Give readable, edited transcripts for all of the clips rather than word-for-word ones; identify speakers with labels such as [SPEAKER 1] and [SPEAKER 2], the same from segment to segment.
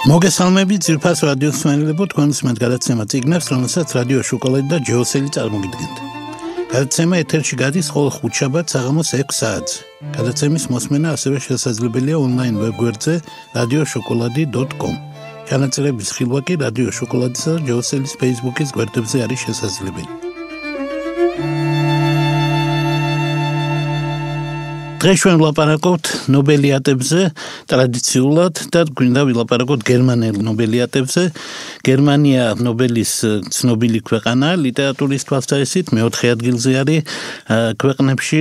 [SPEAKER 1] მოგესალმებით ძირფას რადიოს მსმენელებო, თქვენს მე გადაცემა წიგნებს, რომელსაც რადიო შოკოლადი და ჯეოსელი წარმოგიდგენთ. გადაცემა ეთერში გადის ხოლო ხუთშაბათ საღამოს 6 საათზე. გადაცემის მოსმენა ასევე შესაძლებელია ონლაინ ვებგვერდზე radioshokoladi.com. ჩანაწერების ხილვა კი რადიო შოკოლადისა და ჯეოსელის Facebook-ის გვერდებზე არის შესაძლებელი. დღეს ჩვენ ვლაპარაკობთ ნობელიატებზე ტრადიციულად და გვინდა ვილაპარაკოთ გერმანელ ნობელიატებზე. გერმანია ნობელის ცნობილი ქვეყანა ლიტერატურის თვალსაზრისით, მეოთხე ადგილზე არის ქვეყნებში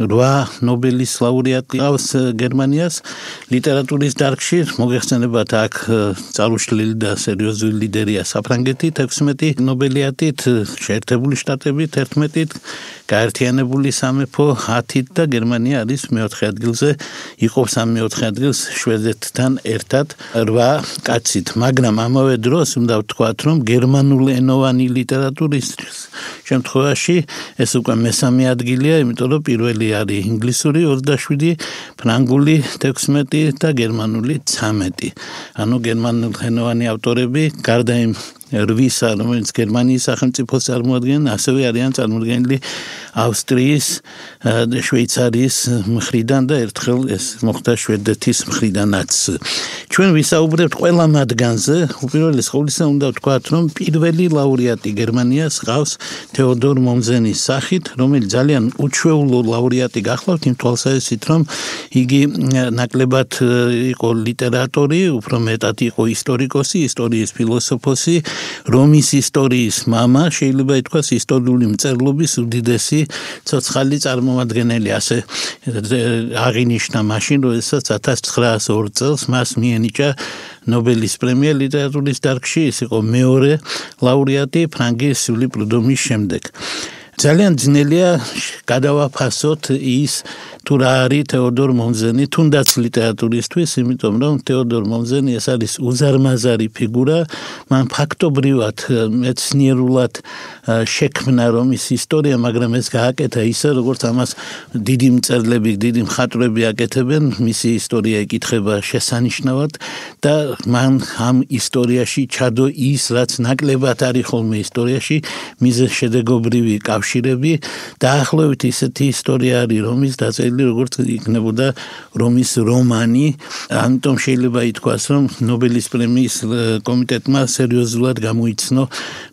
[SPEAKER 1] 8 ნობელის ლაურეატი ყავს გერმანიას. ლიტერატურის დარგში მოგეხსენებათ აქ წარუშლილი და სერიოზული ლიდერია საფრანგეთი 16 ნობელიატით, შეერთებული შტატები 11-ით, გაერთიანებული სამეფო 10-ით და გერმანია არის მეოთხე ადგილზე, იყოფს ამ მეოთხე ადგილს შვედეთთან ერთად 8 კაცით, მაგრამ ამავე დროს უნდა ვთქვათ, რომ გერმანულენოვანი ლიტერატურის შემთხვევაში ეს უკვე მესამე ადგილია, იმიტომ რომ პირველი არის ინგლისური 27, ფრანგული 16 და გერმანული 13. ანუ გერმანულენოვანი ავტორები გარდა იმ 8-ისა, რომელიც გერმანიის სახელმწიფოს წარმოადგენენ, ასევე არიან წარმოდგენილი ავსტრიის, შვეიცარიის მხრიდან და ერთხელ ეს მოხდა შვედეთის მხრიდანაც. ჩვენ ვისაუბრებთ ყველა მათგანზე, უპირველეს ყოვლისა უნდა ვთქვათ, რომ პირველი ლაურეატი გერმანიას ყავს თეოდორ მომზენის სახით, რომელიც ძალიან უჩვეულო ლაურეატი გახლავთ იმ თვალსაზრისით, რომ იგი ნაკლებად იყო ლიტერატორი, უფრო მეტად იყო ისტორიკოსი, ისტორიის ფილოსოფოსი, რომის ისტორიის მამა, შეიძლება ითქვას ისტორიული მწერლობის უდიდესი ცოცხალი წარმომადგენელი, ასე აღინიშნა მაშინ, როდესაც 1902 წელს მას მიენიჭა ნობელის პრემია ლიტერატურის დარგში, ის იყო მეორე ლაურეატი ფრანგის სული პრუდომის შემდეგ. ძალიან ძნელია გადავაფასოთ ის თუ რა არის თეოდორ მომზენი, თუნდაც ლიტერატურისთვის, იმიტომ რომ თეოდორ მომზენი ეს არის უზარმაზარი ფიგურა, მან ფაქტობრივად მეცნიერულად შექმნა რომის ისტორია, მაგრამ ეს გააკეთა ისე, როგორც ამას დიდი მწერლები, დიდი მხატვრები აკეთებენ, მისი ისტორია იკითხება შესანიშნავად და მან ამ ისტორიაში ჩადო ის, რაც ნაკლებად არის ხოლმე ისტორიაში, მიზეზშედეგობრივი კავშირები, დაახლოებით ისეთი ისტორია არის რომის დაწერილი, როგორც იქნებოდა რომის რომანი, ამიტომ შეიძლება ითქვას, რომ ნობელის პრემიის კომიტეტმა სერიოზულად გამოიცნო,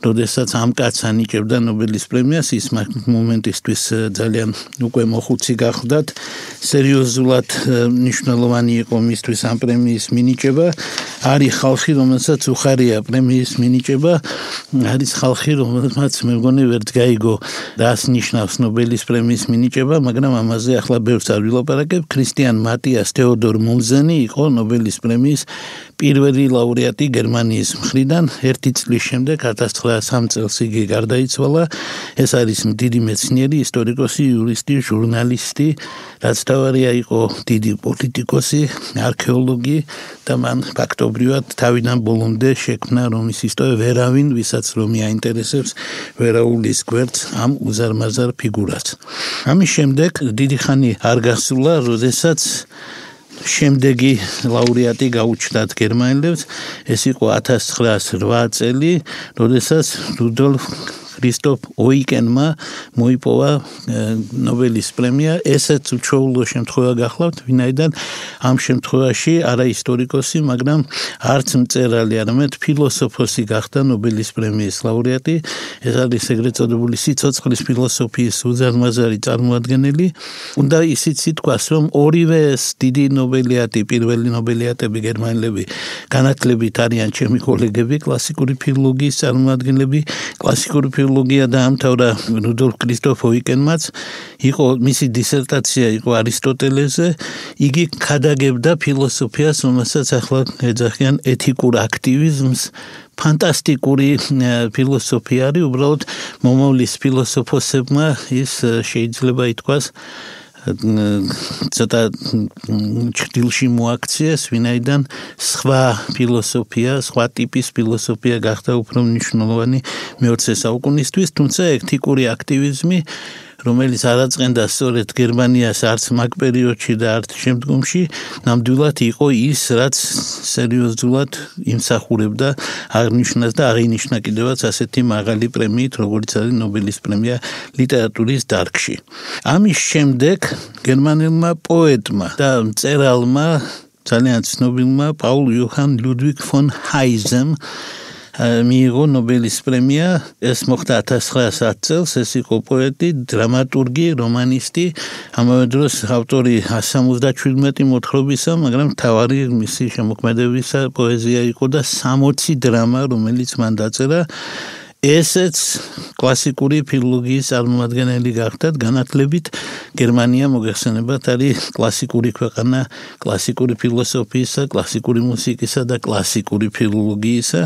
[SPEAKER 1] როდესაც ამ კაცს ანიჭებდა ნობელის პრემიას, ის მომენტისთვის ძალიან უკვე მოხუცი გახდათ, სერიოზულად მნიშვნელოვანი იყო მისთვის ამ პრემიის მინიჭება, არის ხალხი, რომელსაც უხარია პრემიის მინიჭება, არის ხალხი, რომელსაც მე მგონი ვერც გაიგო რას ნიშნავს ნობელის პრემიის მინიჭება, მაგრამ ამაზე ახლა ბევრს არ ვილაპარაკებ. ქრისტიან მატიას თეოდორ მომზენი იყო ნობელის პრემიის პირველი ლაურეატი გერმანიის მხრიდან. 1 წლის შემდეგ 1903 წელს იგი გარდაიცვალა. ეს არის დიდი მეცნიერი, ისტორიკოსი, იურისტი, ჟურნალისტი, რაც თავარია იყო დიდი პოლიტიკოსი, არქეოლოგი და მან ფაქტობრივად თავიდან ბოლომდე შექმნა რომის ისტორია, ვერავინ, ვისაც რომი აინტერესებს, ვერაულის გვერდს ამ უზარმაზარ ფიგურას. ამის შემდეგ დიდი ხანი არ გასულა, როდესაც შემდეგი ლაურეატი გაუჩნდათ გერმანელებს, ეს იყო 1908 წელი, როდესაც რუდოლფ ქრისტოფ ოიკენმა მოიპოვა ნობელის პრემია. ესეც უჩვეულო შემთხვევა გახლავთ, ვინაიდან ამ შემთხვევაში არა ისტორიკოსი, მაგრამ არც მწერალი, არამედ ფილოსოფოსი გახდა ნობელის პრემიის ლაურეატი. ეს არის ეგრეთ წოდებული სიცოცხლის ფილოსოფიის უზარმაზარი წარმოადგენელი. უნდა ისიც ითქვას, რომ ორივე ეს დიდი ნობელიატი, პირველი ნობელიატები გერმანელები განათლებით არიან ჩემი კოლეგები, კლასიკური ფილოლოგიის წარმოადგენლები, კლასიკური ფილოლოგია დაამთავრა რუდოლფ ქრისტოფ ოიკენმაც, იყო მისი დისერტაცია იყო არისტოტელეზე, იგი ქადაგებდა ფილოსოფიას, რომელსაც ახლა ეძახიან ეთიკურ აქტივიზმს, ფანტასტიკური ფილოსოფია არის, უბრალოდ მომავლის ფილოსოფოსებმა ის შეიძლება ითქვას ცოტა ჭრილში მოაქციეს, ვინაიდან სხვა ფილოსოფია, სხვა ტიპის ფილოსოფია გახდა უფრო მნიშვნელოვანი მე-20 საუკუნისთვის, თუმცა ეთიკური აქტივიზმი რომელიც არ აწყენდა სწორედ გერმანიას არც მაგ პერიოდში და არც შემდგომში, ნამდვილად იყო ის, რაც სერიოზულად იმსახურებდა აღნიშნას და აღინიშნა კიდევაც ასეთი მაღალი პრემიით, როგორც არის ნობელის პრემია ლიტერატურის დარგში. ამის შემდეგ გერმანელმა პოეტმა და მწერალმა ძალიან ცნობილმა პაულ იოჰან ლუდვიგ ფონ ჰაიზემ მიიღო ნობელის პრემია. ეს მოხდა 1910 წელს. ეს იყო პოეტი, დრამატურგი, რომანისტი, ამავე დროს ავტორი 177 მოთხრობისა, მაგრამ მთავარი მისი შემოქმედებისა პოეზია იყო და 60 დრამა, რომელიც მან დაწერა. ესეც კლასიკური ფილოლოგიის წარმომადგენელი გახდათ. განათლებით გერმანია მოგეხსენებათ არის კლასიკური ქვეყანა, კლასიკური ფილოსოფიისა, კლასიკური მუსიკისა და კლასიკური ფილოლოგიისა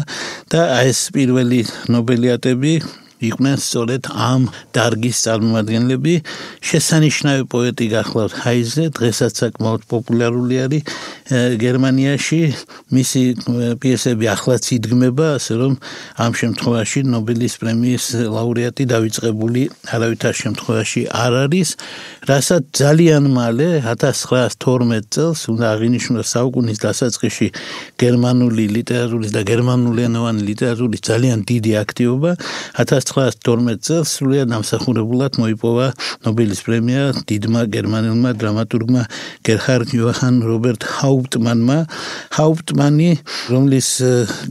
[SPEAKER 1] და ეს პირველი ნობელიატები იყვნენ სწორედ ამ დარგის წარმომადგენლები. შესანიშნავი პოეტი გახლავთ ჰაიზე, დღესაც საკმაოდ პოპულარული არის გერმანიაში. მისი პიესები ახლაც იდგმება, ასე რომ ამ შემთხვევაში ნობელის პრემიის ლაურეატი დავიწყებული არავითარ შემთხვევაში არ არის. რასაც ძალიან მალე 1912 წელს უნდა აღინიშნოს საუკუნის დასაწყისში გერმანული ლიტერატურის და გერმანულენოვანი ლიტერატურის ძალიან დიდი აქტივობა. 1912 წელს სრულიად დამსახურებულად მოიპოვა ნობელის პრემია დიდმა გერმანელმა დრამატურგმა გერჰარდ იოჰან რობერტ ჰაუპტმანმა. ჰაუპტმანი, რომლის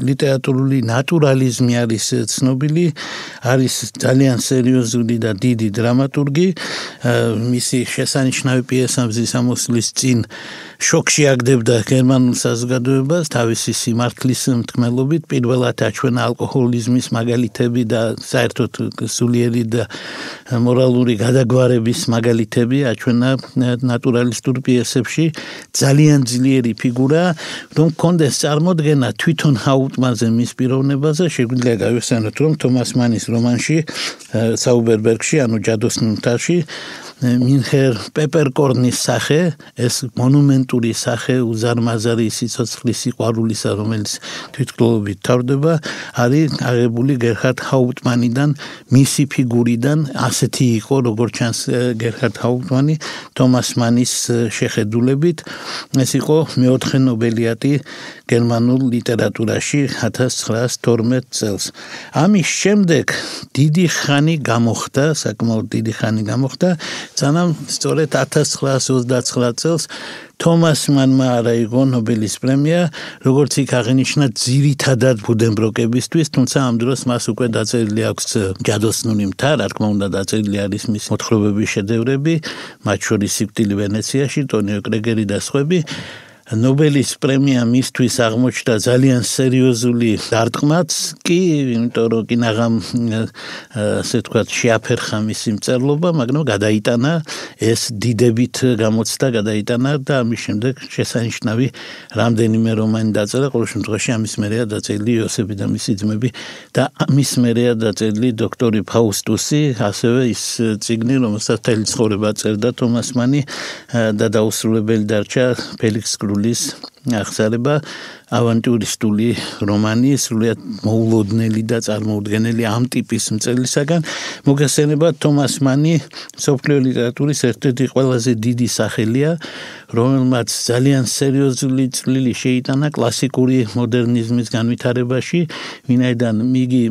[SPEAKER 1] ლიტერატურული ნატურალიზმი არის ცნობილი, არის ძალიან სერიოზული და დიდი დრამატურგი. მისი შესანიშნავი პიესა მზის ამოსვლის წინ შოკში აგდებდა გერმანულ საზოგადოებას თავისი სიმართლის მთქმელობით. პირველად აჩვენა ალკოჰოლიზმის მაგალითები და საერთოდ სულიერი და მორალური გადაგვარების მაგალითები აჩვენა ნატურალისტურ პიესებში. ძალიან ძლიერი ფიგურა, რომ კონდეს წარმოდგენა თვითონ ჰაუპტმანზე მის პიროვნებაზე, შეგვიძლია გავიხსენოთ, რომ თომას მანის რომანში საუბერბერგში, ანუ ჯადოსნურ მთაში მინჰერ პეპერკორნის სახე, ეს მონუმენტური სახე უზარმაზარი სიცოცხლის სიყვარულისა, რომელიც თვითმკვლელობით თავდება, არის აღებული გერჰარდ ჰაუპტმანიდან, მისი ფიგურიდან. ასეთი იყო, როგორც ჩანს გერჰარდ ჰაუპტმანი თომას მანის შეხედულებით. ეს იყო მეოთხე ნობელიატი გერმანულ ლიტერატურაში 1912 წელს. ამის შემდეგ დიდი ხანი გამოხდა, საკმაოდ დიდი ხანი გამოხდა, სანამ სწორედ 1929 წელს თომას მანმა აიღო ნობელის პრემია, როგორც იქ აღინიშნა ძირითადად ბუდენბროკებისთვის, თუმცა ამ დროს მას უკვე დაწერილი აქვს ჯადოსნური მთა, რა თქმა უნდა დაწერილი არის მის მოთხრობების შედევრები, მათ შორის სიკვდილი ვენეციაში, ტონიო კრეგერი და სხვები. ნობელის პრემია მისთვის აღმოჩნდა ძალიან სერიოზული დარტყმაც კი, იმიტომ რომ კინაღამ ასე თქვათ შეაფერხა მისი მწერლობა, მაგრამ გადაიტანა ეს დიდებით გამოცდა გადაიტანა და ამის შემდეგ შესანიშნავი რამდენიმე რომანი დაწერა, ყოველ შემთხვევაში ამის მერეა დაწერილი იოსები და მისი ძმები და ამის მერეა დაწერილი დოქტორი ფაუსტუსი, ასევე ის წიგნი, რომელსაც მთელი ცხოვრება წერდა თომას მანი და დაუსრულებელი დარჩა ფელიქს კრულის აღსარება, ავანტიურისტული რომანი, სრულიად მოულოდნელი და წარმოუდგენელი ამ ტიპის მწერლისაგან. მოგესალმებით, თომას მანი მსოფლიო ლიტერატურის ერთ-ერთი ყველაზე დიდი სახელია, რომელმაც ძალიან სერიოზული წვლილი შეიტანა კლასიკური მოდერნიზმის განვითარებაში, ვინაიდან იგი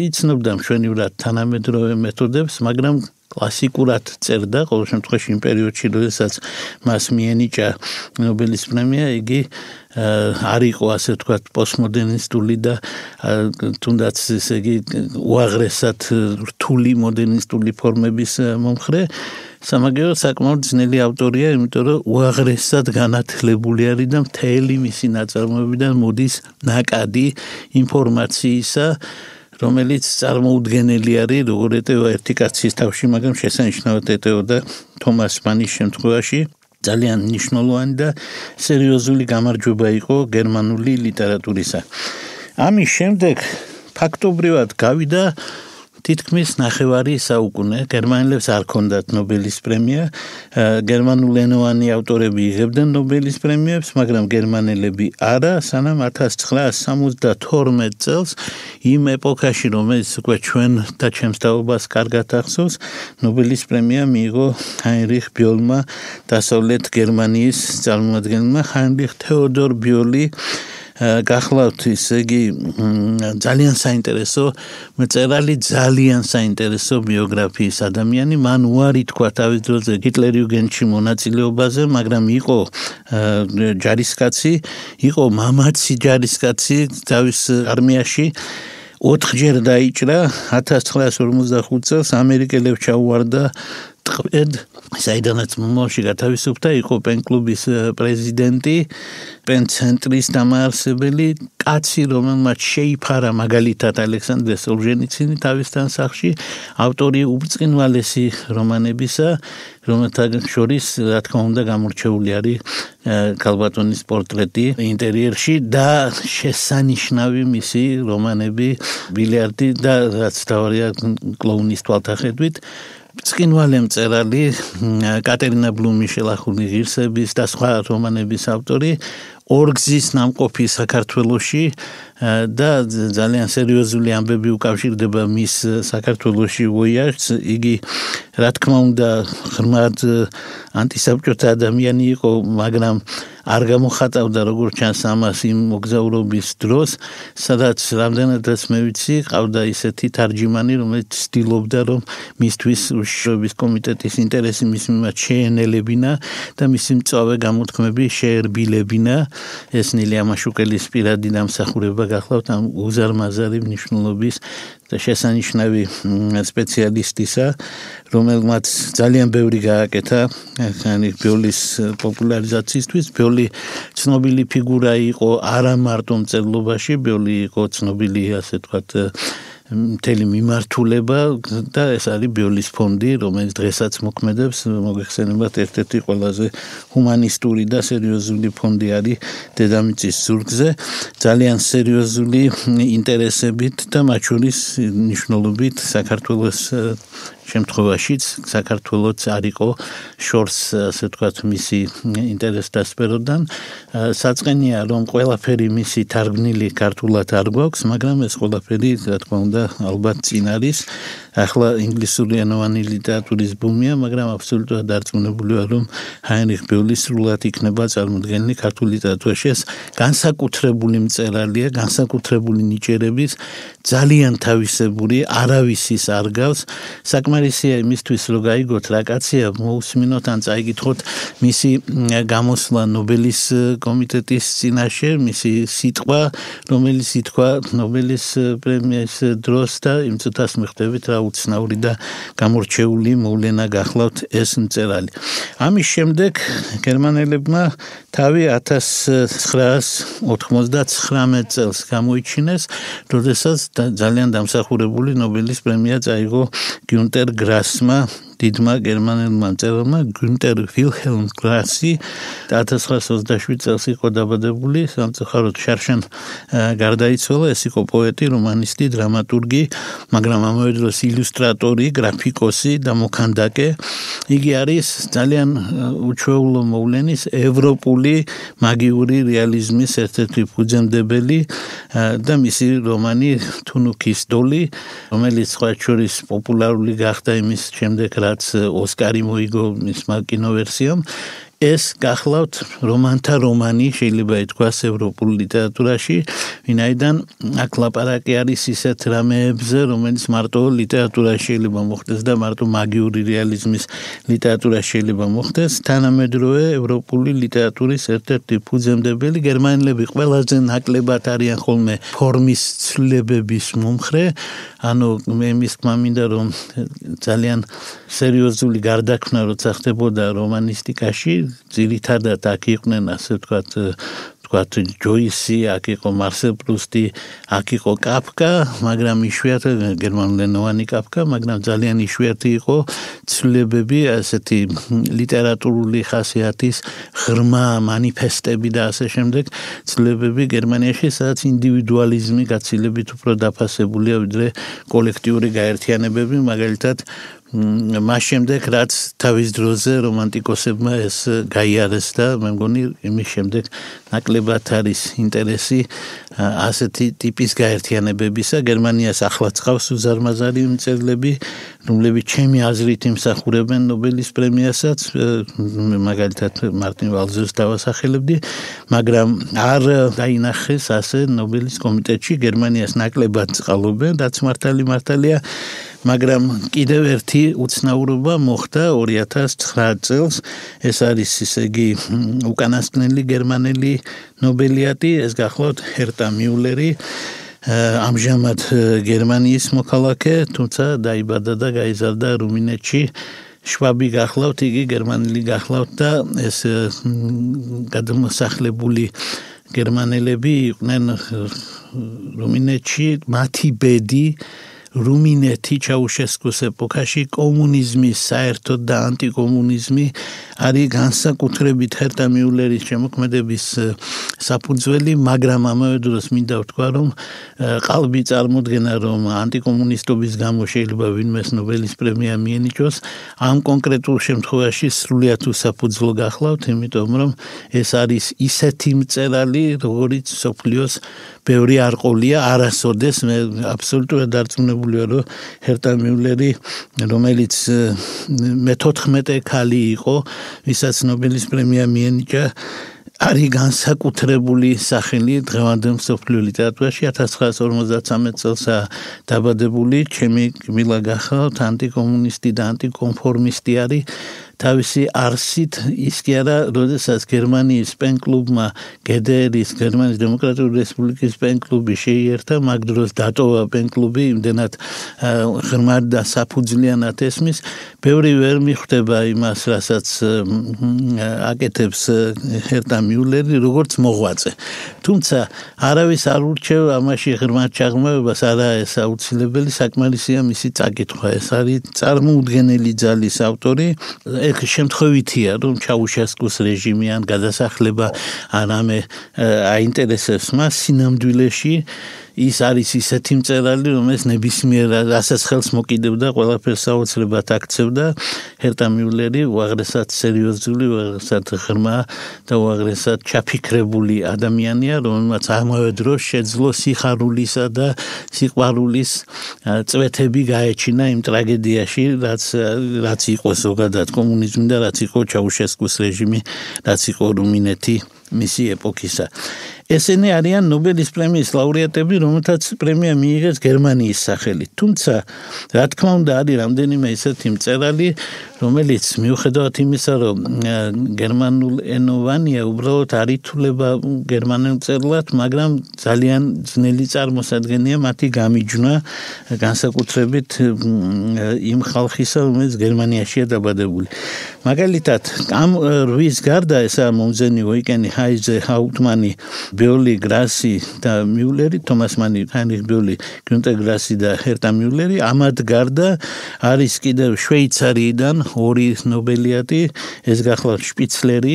[SPEAKER 1] იცნობდა მშვენივრად თანამედროვე მეთოდებს, მაგრამ კლასიკურად წერდა, ყოველ შემთხვევაში იმ პერიოდში, როდესაც მას მიენიჭა ნობელის პრემია, იგი არ იყო, ასე ვთქვათ, პოსტმოდერნისტული და თუნდაც ესე იგი უაღრესად რთული მოდერნისტული ფორმების მომხრე. სამაგერო საკმაოდ ძნელი ავტორია, იმიტომ რომ უაღრესად განათლებული არის და მთელი მისი ნაწარმოებიდან მოდის ნაკადი ინფორმაციისა, რომელიც წარმოუდგენელი არის, როგორ ეტევა ერთი კაცის თავში, მაგრამ შესანიშნავად ეტეოდა თომას მანის შემთხვევაში. ძალიან მნიშვნელოვანი და სერიოზული გამარჯვება იყო გერმანული ლიტერატურისა. ამის შემდეგ ფაქტობრივად გავიდა თითქმის ნახევარი საუკუნე გერმანელებს არ ჰქონდათ ნობელის პრემია. გერმანულენოვანი ავტორები იღებდნენ ნობელის პრემიებს, მაგრამ გერმანელები არა, სანამ 1972 წელს იმ ეპოქაში, რომელიც უკვე ჩვენ და ჩემს თაობას კარგად ახსოვს, ნობელის პრემია მიიღო ჰაინრიხ ბიოლმა, დასავლეთ გერმანიის წარმომადგენელმა. ჰაინრიხ თეოდორ ბიოლი გახლავთ ისე იგი ძალიან საინტერესო მწერალი, ძალიან საინტერესო ბიოგრაფიის ადამიანი. მან უარი თქვა თავის დროზე ჰიტლერ-იუგენდში მონაწილეობაზე, მაგრამ იყო ჯარისკაცი, იყო მამაცი ჯარისკაცი თავის არმიაში. 4-ჯერ დაიჭრა. 1945 წელს ამერიკელებს ჩაუვარდა ტყვედ, საიდანაც მომავალში გათავისუფლდა, იყო პენ-კლუბის პრეზიდენტი, პენ-ცენტრის დამაარსებელი, კაცი, რომელმაც შეიფარა მაგალითად ალექსანდრე სოლჟენიცინი თავისთან სახლში, ავტორი უბრწყინვალესი რომანებისა, რომელთა შორის, რა თქმა უნდა, გამორჩეული არის ქალბატონის პორტრეტი ინტერიერში და შესანიშნავი მისი რომანები, ბილიარდი და რაც თავარია კლოუნის თვალთახედვით. ბრწყინვალე მწერალი, კატერინა ბლუმი შელახული ღირსების და სხვა რომანების ავტორი, ორგზის ნამყოფი საქართველოში და ძალიან სერიოზული ამბები უკავშირდება მის საქართველოში ვოიაჟს. იგი რა თქმა უნდა ღრმად ანტისაბჭოთა ადამიანი იყო, მაგრამ არ გამოხატავდა როგორც ჩანს ამას იმ მოგზაურობის დროს, სადაც რამდენადაც მე ვიცი, ყავდა ისეთი თარჯიმანი, რომელიც ცდილობდა რომ მისთვის უშიშროების კომიტეტის ინტერესი მის მიმართ შეენელებინა და მისი მწვავე გამოთქმები შეერბილებინა. ეს ნილია მაშუკელის პირადი დამსახურება გახლავთ ამ უზარმაზარი მნიშვნელობის და შესანიშნავი სპეციალისტისა, რომელმაც ძალიან ბევრი გააკეთა ბიოლის პოპულარიზაციისთვის. ბიოლი ცნობილი ფიგურა იყო არა მარტო მწერლობაში, ბიოლი იყო ცნობილი, ასე ვთქვათ, მთელი მიმართულება და ეს არის ბიოლის ფონდი, რომელიც დღესაც მოქმედებს, მოგეხსენებათ, ერთ-ერთი ყველაზე ჰუმანისტური და სერიოზული ფონდი არის დედამიწის ზურგზე, ძალიან სერიოზული ინტერესებით და მათ შორის მნიშვნელობით საქართველოს შემთხვევაშიც საქართველოც არ იყო შორს, ასე ვთქვათ, მისი ინტერესთა სფეროდან. საწყენია, რომ ყველაფერი მისი თარგმნილი ქართულად არ გვაქვს, მაგრამ ეს ყველაფერი, რა თქმა უნდა, ალბათ წინ არის. ახლა ინგლისურენოვანი ლიტერატურის ბუმია, მაგრამ აბსოლუტურად დარწმუნებულია, რომ ჰაინრიხ ბიოლი სრულად იქნება წარმოდგენილი ქართულ ლიტერატურაში. ეს განსაკუთრებული მწერალია, განსაკუთრებული ნიჭიერების, ძალიან თავისებური, არავისის არ გავს. საკმარისია იმისთვის, რომ გაიგოთ რა კაცია, მოусმინოთ ან წაიკითხოთ მისი გამოსვლა ნობელის კომიტეტის წინაშე, მისი სიტყვა, რომელიც ითქვა ნობელის პრემიის დროს და იმ წუთას მიხვდებით რა უცნაური და გამორჩეული მოვლენა გახლავთ ეს მწერალი. ამის შემდეგ გერმანელებმა თავი 1999 წელს გამოიჩინეს, როდესაც ძალიან დამსახურებული ნობელის პრემია წაიღო გიუნტერ გრასმა, დიდმა გერმანელმა მწერალმა გიუნტერ ვილჰელმ გრასი 1927 წელს იყო დაბადებული, სამწუხაროდ შარშან გარდაიცვალა. ეს იყო პოეტი, რომანისტი, დრამატურგი, მაგრამ ამავე დროს ილუსტრატორი, გრაფიკოსი და მოქანდაკე. იგი არის ძალიან უჩვეულო მოვლენის ევროპული მაგიური რეალიზმის ერთ-ერთი ფუძემდებელი და მისი რომანი თუნუქის დოლი, რომელიც სხვა შორის პოპულარული გახდა იმის შემდეგ, რაც ოსკარი მოიგო მისმა კინოვერსიამ. ეს გახლავთ რომანთა რომანი, შეიძლება ითქვას ევროპულ ლიტერატურაში, ვინაიდან აქ ლაპარაკი არის ისეთ რამეებზე, რომელიც მარტო ლიტერატურაში შეიძლება მოხდეს და მარტო მაგიური რეალიზმის ლიტერატურაში შეიძლება მოხდეს. თანამედროვე ევროპული ლიტერატურის ერთ-ერთი ფუძემდებელი. გერმანელები ყველაზე ნაკლებად არიან ხოლმე ფორმის ცვლილებების მომხრე, ანუ მე მის თქმა მინდა, რომ ძალიან სერიოზული გარდაქმნა როცა ხდებოდა რომანისტიკაში, ძირითადად აქ იყვნენ, ასე ვთქვათ, თქვათ ჯოისი, აქ იყო მარსელ პრუსტი, აქ იყო კაფკა, მაგრამ იშვიათად გერმანულენოვანი კაფკა, მაგრამ ძალიან იშვიათი იყო ცვლილებები, ასეთი ლიტერატურული ხასიათის ღრმა მანიფესტები და ასე შემდეგ ცვლილებები გერმანიაში, სადაც ინდივიდუალიზმი გაცილებით უფრო დაფასებულია ვიდრე კოლექტიური გაერთიანებები, მაგალითად მას შემდეგ რაც თავის დროზე რომანტიკოსებმა ეს გაიარეს და მე მგონი იმის შემდეგ ნაკლებად არის ინტერესი ასეთი ტიპის გაერთიანებებისა. გერმანიას ახლაც ყავს უზარმაზარი მწერლები, რომლებიც ჩემი აზრით იმსახურებენ ნობელის პრემიასაც, მაგალითად მარტინ ვალზერს დავასახელებდი, მაგრამ არ დაინახეს ასე ნობელის კომიტეტში. გერმანიას ნაკლებად წყალობენ, რაც მართალია, მაგრამ კიდევ ერთი უცნაურობა მოხდა 2009 წელს. ეს არის ისე იგი უკანასკნელი გერმანელი ნობელიატი, ეს გახლავთ ჰერტა მიულერი, ამჟამად გერმანიის მოქალაქე, თუმცა დაიბადა და გაიზარდა რუმინეთში. შვაბი გახლავთ, იგი გერმანელი გახლავთ და ეს გადამოსახლებული გერმანელები იყვნენ რუმინეთში, მათი ბედი რუმინეთი ჩაუშესკუს ეპოქაში კომუნიზმის საერთოდ და ანტიკომუნიზმი არის განსაკუთრებით ჰერტა მიულერის შემოქმედების საფუძველი, მაგრამ ამავე დროს მინდა ვთქვა, რომ ყალბი წარმოდგენა, რომ ანტიკომუნისტობის გამო შეიძლება ვინმეს ნობელის პრემია მიენიჭოს, ამ კონკრეტულ შემთხვევაში სრულიად უსაფუძვლო გახლავთ, იმიტომ რომ ეს არის ისეთი მწერალი, როგორიც მსოფლიოს ბევრი არ ყოლია არასოდეს. მე აბსოლუტურად დარწმუნებულია, რომ ჰერტა მიულერი, რომელიც მე-14 ქალი იყო, ვისაც ნობელის პრემია მიენიჭა, არის განსაკუთრებული სახელი დღევანდელ მსოფლიო ლიტერატურაში. 1953 წელსა დაბადებული, ჩემი კბილა გახლავთ, ანტიკომუნისტი და ანტიკონფორმისტი არის. თავისი არსით ის კი არა, როდესაც გერმანიის პენ-კლუბმა GDR-ის გერმანიის დემოკრატიული რესპუბლიკის პენ-კლუბი შეიერთა, მაგ დროს დატოვა პენ-კლუბი, იმდენად ღრმად და საფუძვლიანად ესმის, ბევრი ვერ მიხვდება იმას, რასაც აკეთებს ჰერტა მიულერი, როგორც მოღვაწე. თუმცა არავის არ ურჩევ ამაში ღრმად ჩაღრმავებას, არა ეს აუცილებელი, საკმარისია მისი წაკითხვა. ეს არის წარმოუდგენელი ძალის ავტორი. ეგ შემთხვევითია, რომ ჩაუშესკუს რეჟიმი ან გადასახლება არამე აინტერესებს მას სინამდვილეში. ის არის ისეთი მწერალი, რომელიც ნებისმიერ რასაც ხელს მოკიდებდა, ყველაფერს საოცრებად აქცევდა. ჰერტა მიულერი უაღრესად სერიოზული, უაღრესად ღრმა და უაღრესად ჩაფიქრებული ადამიანია, რომელმაც ამავე დროს შეძლო სიხარულისა და სიყვარულის წვეთები გაეჩინა იმ ტრაგედიაში, რაც იყო ზოგადად კომუნიზმი და რაც იყო ჩაუშესკუს რეჟიმი, რაც იყო რუმინეთი მისი ეპოქისა. ესენი არიან ნობელის პრემიის ლაურეატები, რომელთაც პრემია მიიღეს გერმანიის სახელით. თუმცა, რა თქმა უნდა, არის რამდენიმე ისეთი მწერალი, რომელიც მიუხედავად იმისა, რომ გერმანულ ენოვანია, უბრალოდ არ ითვლება გერმანულ მწერლად, მაგრამ ძალიან ძნელი წარმოსადგენია მათი გამიჯვნა, განსაკუთრებით იმ ხალხისა, რომელიც გერმანიაშია დაბადებული. მაგალითად, ამ რვის გარდა ესა მომზენი ვოიკენი, ჰაიზე, ჰაუტმანი, ბიოლი, გრასი და მიულერი, თომას მანი, ჰაინრიხ ბიოლი, გიუნტერ გრასი და ჰერტა მიულერი, ამად გარდა არის კიდევ შვეიცარიიდან ორი ნობელიატი, ეს გახლავთ შპიცლერი,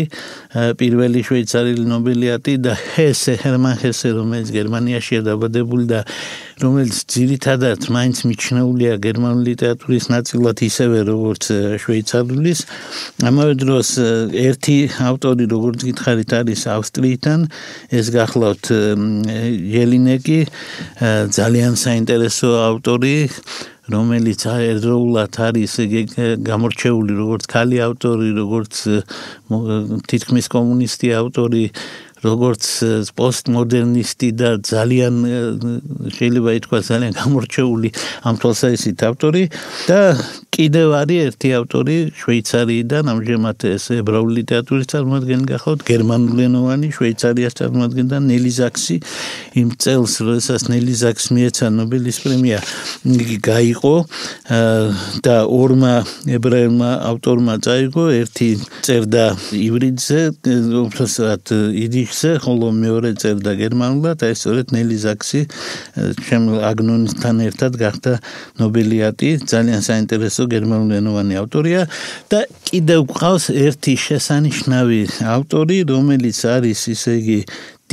[SPEAKER 1] პირველი შვეიცარიელი ნობელიატი და ჰესე, ჰერმან ჰესე, რომელიც გერმანიაშია დაბადებული და რომელიც ძირითადად მაინც მიჩნეულია გერმანული ლიტერატურის ნაწილად ისევე როგორც შვეიცარიულის. ამავე დროს ერთი ავტორი, როგორც გითხარით, არის ავსტრიიდან, ეს გახლავთ ელინეკი, ძალიან საინტერესო ავტორი, რომელიც ერთდროულად არის გამორჩეული როგორც ქალი ავტორი, როგორც თითქმის კომუნისტი ავტორი, როგორც პოსტმოდერნისტი და ძალიან შეიძლება ითქვას ძალიან გამორჩეული ამ თვალსაზრისით ავტორი და კიდევ არის ერთი ავტორი შვეიცარიიდან, ამჟამად ეს ებრაული ლიტერატურის წარმომადგენელი გახლავთ, გერმანულენოვანი შვეიცარიას წარმომადგენელი ნელი ზაქსი. იმ წელს, როდესაც ნელი ზაქსს მიეცა ნობელის პრემია, იგი გაიყო და ორმა ებრაელმა ავტორმა წაიღო, ერთი წერდა ივრიდზე, უბრალოდ იდიშზე, ხოლო მეორე წერდა გერმანულად, აი სწორედ ნელი ზაქსი აგნონისთან ერთად გახდა ნობელიატი, ძალიან საინტერესო გერმანულენოვანი ავტორია და კიდევ გვყავს ერთი შესანიშნავი ავტორი, რომელიც არის ისე იგი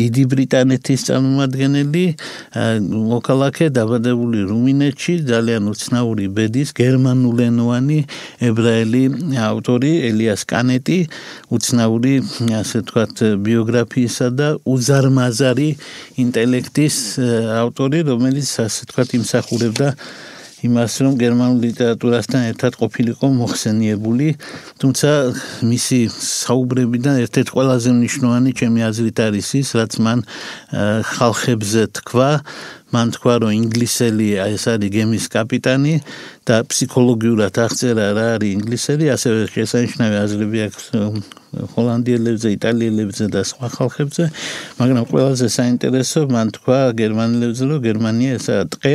[SPEAKER 1] დიდი ბრიტანეთის წარმომადგენელი, მოქალაქე, დაბადებული რუმინეთში, ძალიან უცნაური ბედის გერმანულენოვანი ებრაელი ავტორი ელიას კანეტი, უცნაური, ასე ვთქვათ, ბიოგრაფიისა და უზარმაზარი ინტელექტის ავტორი, რომელიც ასე ვთქვათ, იმსახურებდა იმას, რომ გერმანულ ლიტერატურასთან ერთად ყოფილიყო მოხსენიებული, თუმცა მისი საუბრებიდან ერთ-ერთი ყველაზე მნიშვნელოვანი ჩემი აზრით არის ის, რაც მან ხალხებზე თქვა, მან თქვა, რომ ინგლისელი ეს არის გემის კაპიტანი და ფსიქოლოგიურად აღწერა რა არის ინგლისელი, ასევე შესანიშნავი აზრები აქვს ჰოლანდიელებზე, იტალიელებზე და სხვა ხალხებზე, მაგრამ ყველაზე საინტერესო მან თქვა გერმანელებზე, რომ გერმანია ესაა ტყე,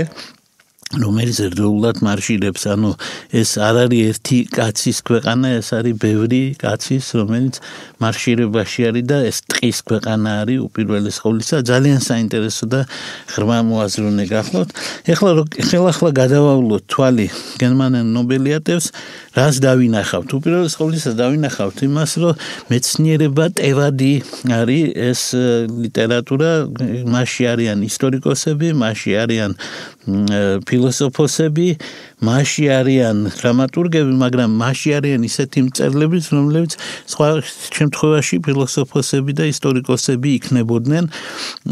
[SPEAKER 1] რომელიც ერთდროულად მარშირებს, ანუ ეს არ არის ერთი კაცის ქვეყანა, ეს არის ბევრი კაცის, რომელიც მარშირებაში არის და ეს ტყის ქვეყანა არის უპირველეს ყოვლისა, ძალიან საინტერესო და ღრმა მოაზროვნე გახლავთ. ახლა გადავავლოთ თვალი გერმანელ ნობელიატებს, რას დავინახავთ? უპირველეს ყოვლისა დავინახავთ იმას, რომ მეცნიერება ტევადი არის ეს ლიტერატურა, მასში არიან ისტორიკოსები, მასში არიან ფილოსოფოსები, მასში არიან დრამატურგები, მაგრამ მასში არიან ისეთი მწერლები, რომლებიც სხვა შემთხვევაში ფილოსოფოსები და ისტორიკოსები იქნებოდნენ.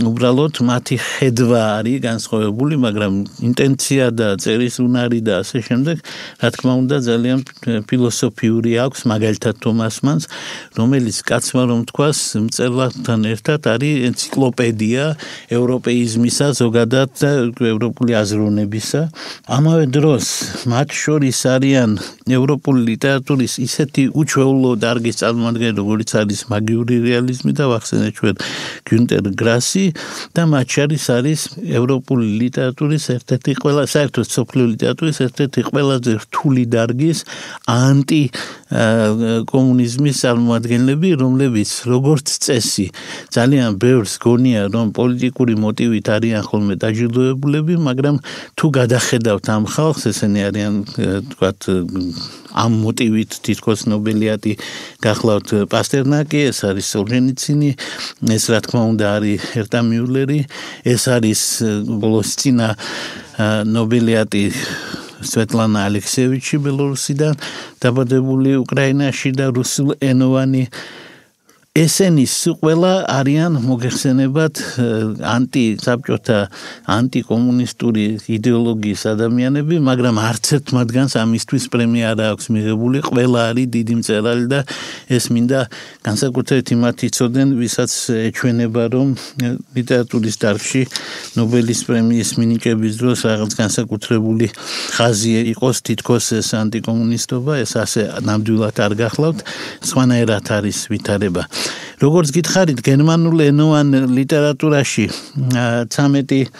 [SPEAKER 1] უბრალოდ მათი ხედვა არის განსხვავებული, მაგრამ ინტენცია და წერის უნარი და ასე შემდეგ, რა თქმა უნდა, ძალიან ფილოსოფიური აქვს, მაგალითად თომას მანს, რომელიც კაცმა რომ თქვას, მწერლთან ერთად არის ენციკლოპედია ევროპეიზმისა, ზოგადად და ევროპული აზროვნებისა. ამავე დროს მათ შორის არიან ევროპული ლიტერატურის ისეთი უჩვეულო დარგის წარმომადგენლები, როგორიც არის მაგიური რეალიზმი და ვახსენეთ ჩვენ გიუნტერ გრასი და მათ შორის არის ევროპული ლიტერატურის ერთ-ერთი ყველა საერთოდ სოფლიო ლიტერატურის ერთ-ერთი ყველაზე რთული დარგის ანტი კომუნიზმის წარმომადგენლები, რომლებიც როგორც წესი ძალიან ბევრს გონია, რომ პოლიტიკური მოტივით არიან ხოლმე დაჯილდოებულები, მაგრამ თუ გადახედავთ ამ ხალხს, ესენი არიან, თქვათ, ამ მოტივით თითქოს ნობელიატი გახლავთ პასტერნაკი, ეს არის სოლჟენიცინი, ეს რა თქმა უნდა არის ერტა მიულერი, ეს არის ბოლოს წინა ნობელიატი სვეტლანა ალექსიევიჩი ბელორუსიდან, დაბადებული უკრაინაში და რუსულენოვანი. ესენი ყველა არიან მოგეხსენებათ ანტისაბჭოთა, ანტიკომუნისტური იდეოლოგიის ადამიანები, მაგრამ არც ერთ მათგანს ამისთვის პრემია არ აქვს მიღებული, ყველა არის დიდი მწერალი და ეს მინდა განსაკუთრებით იმათ იცოდნენ, ვისაც ეჩვენება, რომ ლიტერატურის დარგში ნობელის პრემიის მინიჭების დროს რაღაც განსაკუთრებული ხაზი იყოს, თითქოს ეს ანტიკომუნისტობა, ეს ასე ნამდვილად არ გახლავთ, სხვანაირად არის ვითარება. როგორც გითხარით, გერმანულ ენოვან ლიტერატურაში 13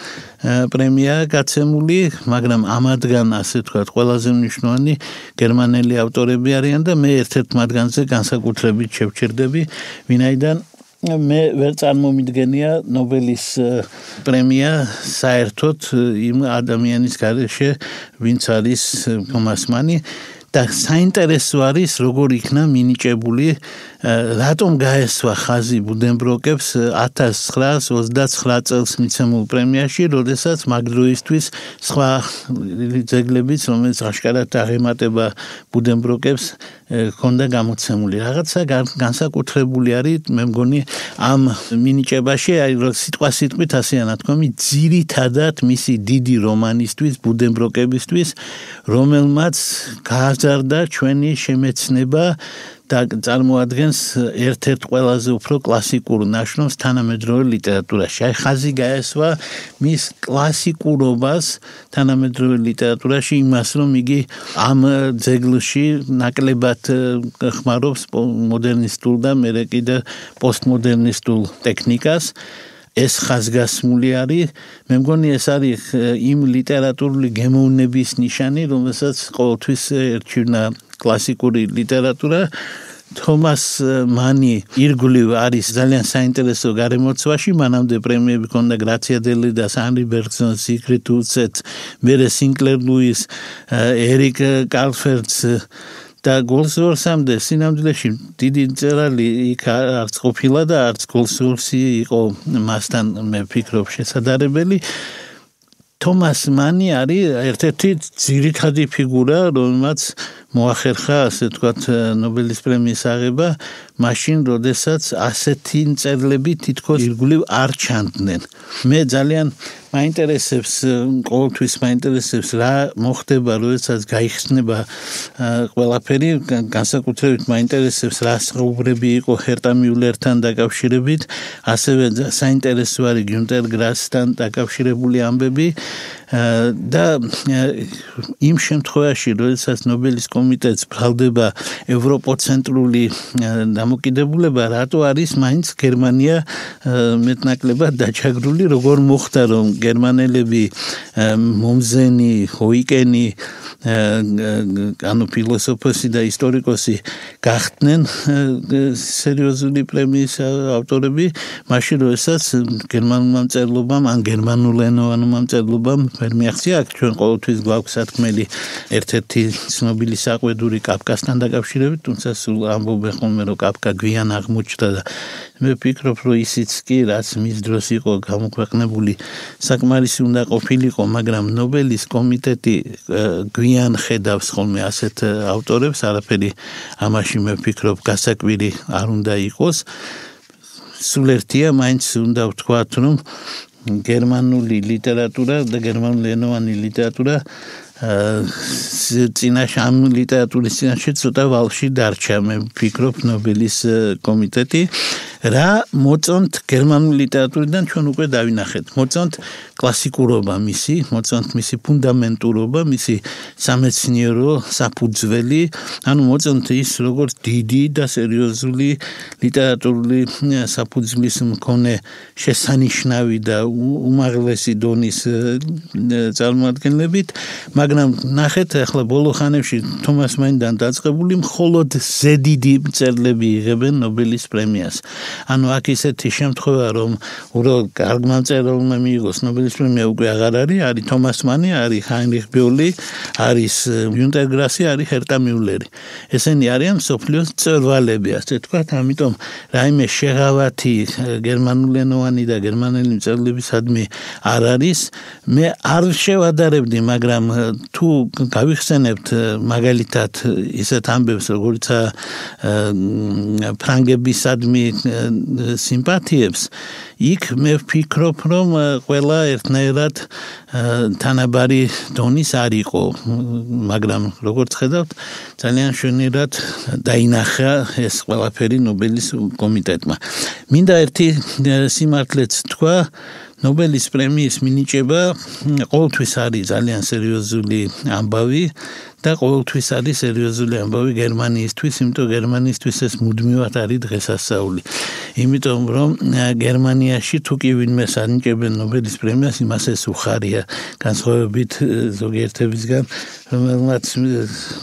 [SPEAKER 1] პრემია გაცემული, მაგრამ ამათგან, ასე ვთქვათ, ყველაზე მნიშვნელოვანი გერმანელი ავტორები არიან და მე ერთ-ერთ მათგანზე განსაკუთრებით შევჩერდები, ვინაიდან მე ვერ წარმომიდგენია ნობელის პრემია საერთოდ იმ ადამიანის გარეშე, ვინც არის თომას მანი და საინტერესო არის, როგორ იქნა მინიჭებული, რატომ გაესვა ხაზი ბუდენბროკებს 1929 წელს მიცემულ პრემიაში, როდესაც მაგ დროისთვის სხვა ძეგლებიც, რომელიც აშკარად აღემატება ბუდენბროკებს, ქონდა გამოცემული. რაღაცა განსაკუთრებული არის, მე მგონი, ამ მინიჭებაში, აი სიტყვასიტყვით ასეა ნათქვამი, ძირითადად მისი დიდი რომანისთვის, ბუდენბროკებისთვის, რომელმაც გააზარდა ჩვენი შემეცნება და წარმოადგენს ერთ-ერთ ყველაზე უფრო კლასიკურ ნაშრომს თანამედროვე ლიტერატურაში. აი ხაზი გაესვა მის კლასიკურობას თანამედროვე ლიტერატურაში იმას, რომ იგი ამ ძეგლში ნაკლებად ხმარობს მოდერნისტულ და მერე კიდე პოსტმოდერნისტულ ტექნიკას. ეს ხაზგასმული არის, მე მგონი ეს არის იმ ლიტერატურული გემოვნების ნიშანი, რომელსაც ყოველთვის ერჩივნა კლასიკური ლიტერატურა. თომას მანი ირგვლივ არის ძალიან საინტერესო გარემოცვაში, მანამდე პრემიები ჰქონდა გრაცია დელიდას, ანრი ბერგსონს, სიგრიდ უცეტს, მერე სინკლერ ლუის, ერიკ კარლფერდს და გოლსვორსამდე სინამდვილეში დიდი მწერალი იქ არც ყოფილა და არც გოლსვორსი იყო მასთან მე ვფიქრობ შესაძლებელი. თომას მანი არის ერთ-ერთი ძირითადი ფიგურა, რომელმაც მოახერხა, ასე ვთქვათ, ნობელის პრემიის აღება, მაშინ, როდესაც ასეთი მწერლები თითქოს ირგვლივ არ ჩანდნენ. მე ძალიან მაინტერესებს, ყოველთვის მაინტერესებს რა მოხდება, როდესაც გაიხსნება ყველაფერი, განსაკუთრებით მაინტერესებს რა საუბრები იყო ჰერტა მიულერთან დაკავშირებით, ასევე საინტერესო არის გიუნტერ გრასთან დაკავშირებული ამბები და იმ შემთხვევაში, როდესაც ნობელის კომიტეტს ბრალდება ევროპოცენტრული დამოკიდებულება, რატო არის მაინც გერმანია მეტნაკლებად დაჩაგრული, როგორ მოხდა, რომ გერმანელები მომზენი, ჰოიკენი, ანუ ფილოსოფოსი და ისტორიკოსი გახდნენ სერიოზული პრემიის ავტორები, მაშინ როდესაც გერმანულმა მწერლობამ, ან გერმანულენოვანმა მწერლობამ ვერ მიაღწია, აქ ჩვენ ყოველთვის გვაქვს სათქმელი ერთ-ერთი ცნობილი საყვედური კაფკასთან დაკავშირებით, თუმცა სულ ამბობენ ხოლმე, რომ კაფკა გვიან აღმოჩნდა და მე ვფიქრობ, რომ ისიც კი, რაც მის დროს იყო გამოქვეყნებული, საკმარისი უნდა ყოფილიყო, მაგრამ ნობელის კომიტეტი გვიან ხედავს ხოლმე ასეთ ავტორებს, არაფერი ამაში მე ვფიქრობ გასაკვირი არ უნდა იყოს. სულ ერთია, მაინც უნდა ვთქვათ, რომ გერმანული ლიტერატურა და გერმანულენოვანი ლიტერატურა წინაშე ამ ლიტერატურის წინაშე ცოტა ვალში დარჩა, მე ვფიქრობ, ნობელის კომიტეტი. რა მოწონთ გერმანული ლიტერატურიდან ჩვენ უკვე დავინახეთ. მოწონთ კლასიკურობა მისი, მოწონთ მისი ფუნდამენტურობა, მისი სამეცნიერო საფუძველი, ანუ მოწონთ ის, როგორც დიდი და სერიოზული ლიტერატურული საფუძვლის მქონე შესანიშნავი და უმაღლესი დონის წარმოადგენლებით, მაგრამ ნახეთ, ახლა ბოლო ხანებში თომას მანიდან დაწყებული მხოლოდ ზედიდი მწერლები იღებენ ნობელის პრემიას. ანუ აქ ისეთი შემთხვევა, რომ უბრალოდ კარგმა მწერალმა მიიღოს ნობელის პრემია უკვე აღარ არის თომას მანი, არის ჰაინრიხ ბიოლი, არის გიუნტერ გრასი, არის ჰერტა მიულერი. ესენი არიან მსოფლიოს მწვერვალები, ასე ვთქვათ, ამიტომ რაიმე შეღავათი გერმანულენოვანი და გერმანელი მწერლებისადმი არ არის. მე არ შევადარებდი, მაგრამ თუ გავიხსენებთ მაგალითად ისეთ ამბებს, როგორიცაა ფრანგებისადმი სიმპათიებს, იქ მე ვფიქრობ, რომ ყველა ერთნაირად თანაბარი დონის არ იყო, მაგრამ როგორც ხედავთ, ძალიან შვენიერად დაინახა ეს ყველაფერი ნობელის კომიტეტმა. მინდა ერთი სიმართლეც თქვა, ნობელის პრემიის მინიჭება ყოველთვის არის ძალიან სერიოზული ამბავი და ყოველთვის არის სერიოზული ამბავი გერმანიისთვის, იმიტომ გერმანიისთვის ეს მუდმივად არის დღესასწაული. იმიტომ რომ გერმანიაში თუ კი ვინმეს ანიჭებენ ნობელის პრემიას, იმას ეს უხარია, განსხვავებით ზოგიერთებისგან, რომელმაც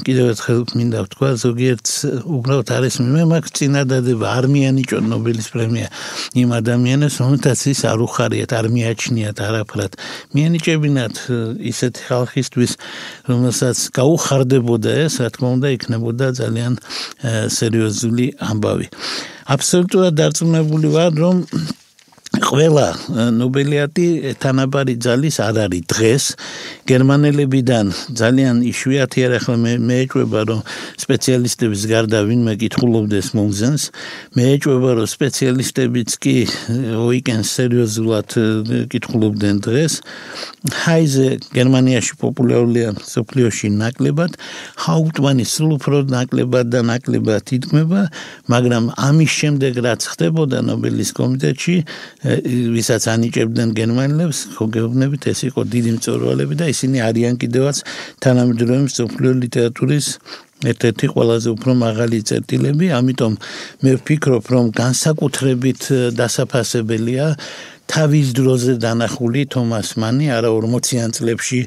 [SPEAKER 1] კიდევ ერთხელ მინდა ვთქვა, ზოგიერთს უბრალოდ არის მე მაქვს წინადადება, არ მიანიჭონ ნობელის პრემია იმ ადამიანებს, რომელთაც ის არ უხარიათ, არ მიაჩნიათ არაფრად. მიანიჭებინათ ისეთი ხალხისთვის, რომელსაც გაუხარდებოდა ეს, რა თქმა უნდა, იქნებოდა ძალიან სერიოზული ამბავი. აბსოლუტურად დარწმუნებული ვარ, რომ ყველა ნობელიატი თანაბარი ძალის არ არის დღეს გერმანელებიდან ძალიან იშვიათი არ ახლა მე ეჭვება რომ სპეციალისტების გარდა ვინმე კითხულობდეს მომზენს მე ეჭვება რომ სპეციალისტებიც კი უიკენდ სერიოზულად კითხულობდნენ დღეს ჰაიზე გერმანიაში პოპულარულია სოფლიოში ნაკლებად ჰაუპტმანი სულ უფრო ნაკლებად და ნაკლებად ითქმება მაგრამ ამის შემდეგ რაც ხდებოდა ნობელის კომიტეტში ვისაც ანიჭებდნენ გერმანელებს გეუბნებით ეს იყო დიდი მწვერვალები და ისინი არიან კიდევაც თანამედროვე მსოფლიო ლიტერატურის ერთ-ერთი ყველაზე უფრო მაღალი წერტილები ამიტომ მე ვფიქრობ რომ განსაკუთრებით დასაფასებელია თავის დროზე დანახული თომას მანი არა 40-იან წლებში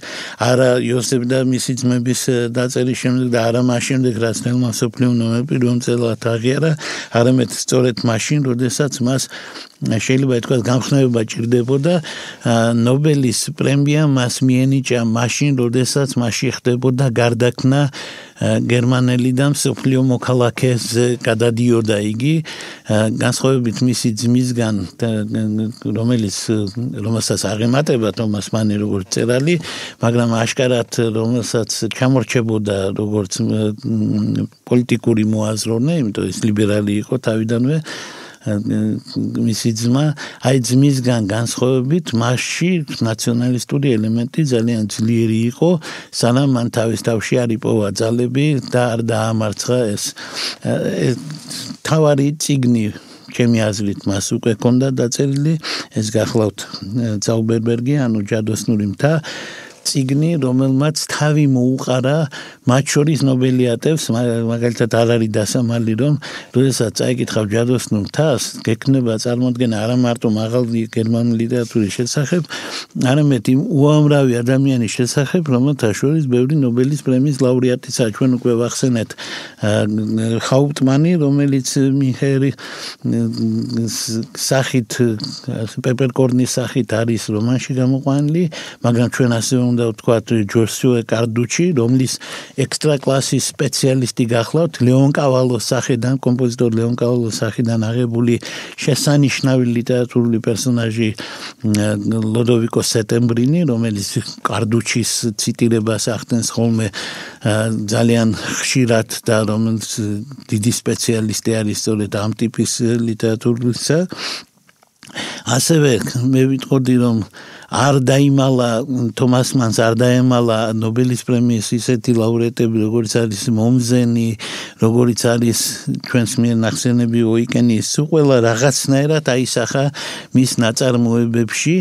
[SPEAKER 1] არა იოსებ და მისი ძმების დაწერის შემდეგ და არა მას შემდეგ რაც ნელმა მსოფლიო ომი პირველ წელად აღიარა არამედ სწორედ მაშინ როდესაც მას შეიძლება ითქვას გამხნევება ჭირდებოდა ნობელის პრემია მას მიენიჭა მაშინ როდესაც მასში ხდებოდა გარდაქმნა გერმანელი და მსოფლიო მოქალაქეს გადადიოდა იგი განსხვავებით მისი ძმისგან რომელსაც აღემატება თომას მანი როგორც წერალი მაგრამ აშკარად რომელსაც ჩამორჩებოდა როგორც პოლიტიკური მოაზროვნე იმიტომ ის ლიბერალი იყო თავიდანვე მისი ძმა აი ძმისგან განსხვავებით მასში ნაციონალისტური ელემენტი ძალიან ძლიერი იყო სანამ მან თავის თავში არ იპოვა ძალები და არ დაამარცხა ეს თავარი წიგნი ჩემი აზრით მას უკვე ჰქონდა დაწერილი ეს გახლავთ ზაუბერბერგი ანუ ჯადოსნური მთა წიგნი რომელმაც თავი მოუყარა მათ შორის ნობელიატებს მაგალითად არ არის დასამალი რომ როდესაც წაიკითხავ ჯადოსნურ მთას გექნება წარმოდგენა არა მარტო მაღალი გერმანული ლიტერატურის შესახებ არამედ იმ უამრავი ადამიანის შესახებ რომელთა შორის ბევრი ნობელის პრემიის ლაურეატიცაა ჩვენ უკვე ვახსენეთ ჰაუპტმანი რომელიც მიჰერი სახით პეპერკორნის სახით არის რომანში გამოყვანილი მაგრამ ჩვენ ასე უნდა ვთქვათ ჯოსუე კარდუჩი რომლის ექსტრა კლასის სპეციალისტი გახლავთ ლეონ კავალოს სახიდან კომპოზიტორ ლეონ კავალოს სახიდან აღებული შესანიშნავი ლიტერატურული პერსონაჟი ლოდოვიკო სეტემბრინი რომელიც კარდუჩის ციტირებას ახდენს ხოლმე ძალიან ხშირად და რომელიც დიდი სპეციალისტი არის სწორედ ამ ტიპის ლიტერატურისა ასევე მე ვიტყოდი რომ არ დაიმალა თომას მანს არ დაემალა ნობელის პრემიის ისეთი ლაურეატები როგორც არის მომზენი როგორც არის ჩვენს მიერ ნახსენები უიკენის ყველა რაღაცნაირად აისახა მის ნაწარმოებებში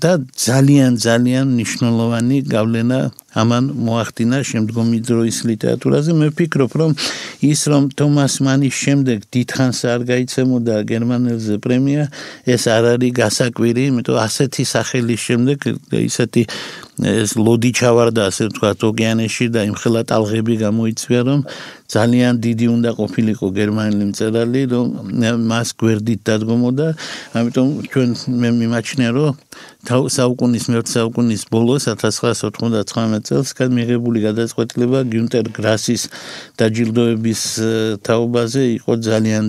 [SPEAKER 1] და ძალიან მნიშვნელოვანი გავლენა ამან მოახდინა შემდგომი დროის ლიტერატურაზე მე ვფიქრობ რომ ის რომ თომას მანის შემდეგ დიდხანს არ გაიცემოდა გერმანელზე პრემია ეს არ არის გასაკვირი იმიტომ ასეთი სახელის შემდეგ ისეთი ეს ლოდი ჩავარდა ასე ვთქვათ ოკეანეში და იმხელა ტალღები გამოიწვია რომ ძალიან დიდი უნდა ყოფილიყო გერმანელი მწერალი რომ მას გვერდით დადგომოდა ამიტომ ჩვენ მე მიმაჩნია რომ საუკუნის მე-20 საუკუნის ბოლოს 1999 წელს მიღებული გადაწყვეტილება გიუნტერ გრასის დაჯილდოების თაობაზე იყო ძალიან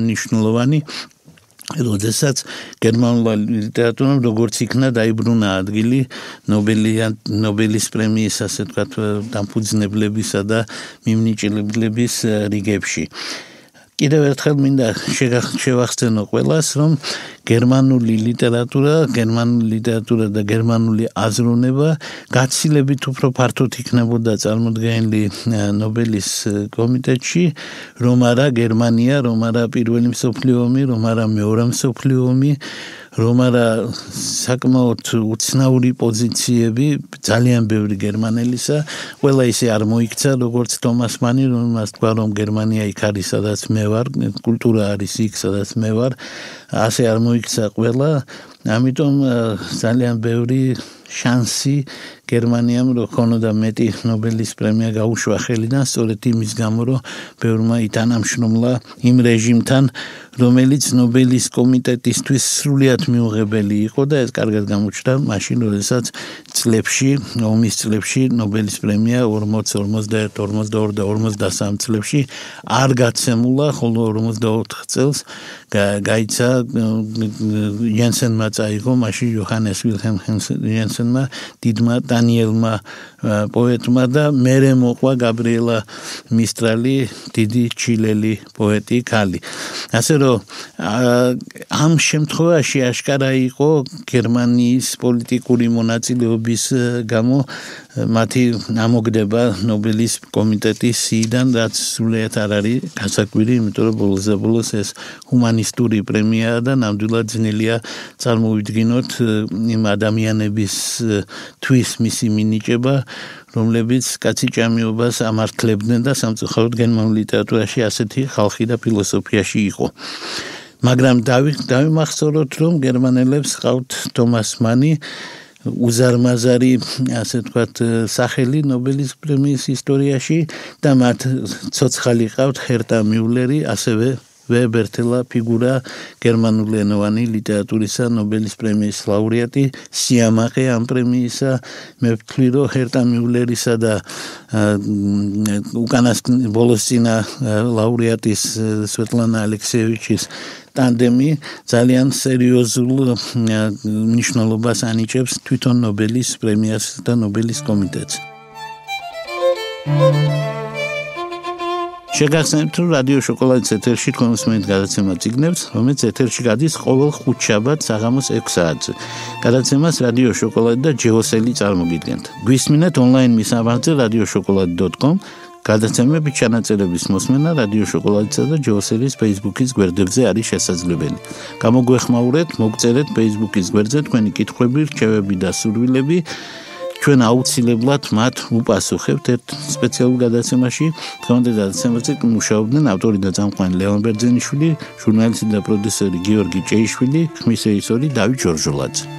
[SPEAKER 1] მნიშვნელოვანი როდესაც გერმანულ ლიტერატურამ როგორც იქნა დაიბრუნა ადგილი ნობელის პრემიის ასე ვთქვათ დამფუძნებლებისა და მიმნიჭებლების რიგებში კიდევ ერთხელ მინდა შევახსენო ყველას რომ გერმანული ლიტერატურა და გერმანული აზროვნება გაცილებით უფრო ფართოდ იქნებოდა წარმოდგენილი ნობელის კომიტეტში რომ არა გერმანია რომ არა პირველი მსოფლიო ომი რომ არა მეორე მსოფლიო ომი რომ არა საკმაოდ უცნაური პოზიციები ძალიან ბევრი გერმანელისა ყველა ისე არ მოიქცა როგორც თომას მანი რომელმაც თქვა რომ გერმანია იქ არის სადაც მე ვარ კულტურა არის იქ სადაც მე ვარ ასე არ მოიქცა ყველა ამიტომ ძალიან ბევრი შანსი გერმანიამ რო ქონოდა მეტი ნობელის პრემია გაუშვა ხელიდან სწორედ იმის გამო რომ ბევრმა ითანამშრომლა იმ რეჟიმთან რომელიც ნობელის კომიტეტისთვის სრულიად მიუღებელი იყო და ეს კარგად გამოჩნდა მაშინ როდესაც ომის წლებში ნობელის პრემია 40, 41, 42 და 53 წლებში არ გაცემულა, ხოლო 44 წელს გაიცა იანსენმა წაიღო მაშინ იოჰანეს ვილჰელმ იანსენმა დიდმა დანიელმა პოეტმა და მერე მოყვა გაბრიელა მისტრალი დიდი ჩილელი პოეტი ქალი ასე რომ ამ შემთხვევაში აშკარა იყო გერმანიის პოლიტიკური მონაწილეობის გამო მათი ამოგდება ნობელის კომიტეტის სიიდან რაც სრულიად არ არის გასაკვირი იმიტომ რომ ბოლოს ეს ჰუმანისტური პრემიაა და ნამდვილად ძნელია წარმოვიდგინოთ იმ ადამიანების თვის მისი მინიჭება რომლებიც კაციჭამიობას ამართლებდნენ და სამწუხაროდ გერმანულ ლიტერატურაში ასეთი ხალხი და ფილოსოფიაში იყო მაგრამ დავიმახსოვროთ რომ გერმანელებს ყავთ თომას მანი უზარმაზარი ასე ვთქვათ სახელი ნობელის პრემიის ისტორიაში და მათ ცოცხალი ყავთ ჰერტა მიულერი ასევე ვებერთელა ფიგურა გერმანულენოვანი ლიტერატურისა ნობელის პრემიის ლაურეატი სიამაყე ამ პრემიისა მე ვთვლი რომ ჰერტა მიულერისა და უკანასკნელი ბოლოსწინა ლაურეატის სვეტლანა ალექსეევიჩის ტანდემი ძალიან სერიოზულ მნიშვნელობას ანიჭებს თვითონ ნობელის პრემიას და ნობელის კომიტეტს შეგახსენებთ რომ რადიო შოკოლადის ეთერში თქვენ უსმენთ გადაცემა წიგნებს რომელიც ეთერში გადის ყოველ ხუთშაბათს საღამოს 6 საათზე გადაცემას რადიო შოკოლადი და ჯეოსელი წარმოგიდგენთ გვისმინეთ ონლაინ მისამართზე radioshokoladi.com გადაცემების ჩანაწერების მოსმენა რადიო შოკოლადისა და ჯეოსელის Facebook-ის გვერდებზე არის შესაძლებელი გამოგვეხმაურეთ მოგწერეთ Facebook-ის გვერდზე თქვენი კითხვები რჩევები და სურვილები ჩვენ აუცილებლად მათ უპასუხებთ ერთ სპეციალურ გადაცემაში დღევანდელ გადაცემაზე მუშაობდნენ ავტორი და წამყვანი ლევან ბერძენიშვილი ჟურნალისტი და პროდიუსერი გიორგი ჭეიშვილი ხმის რეჟისორი დავით ჯორჯოლაძე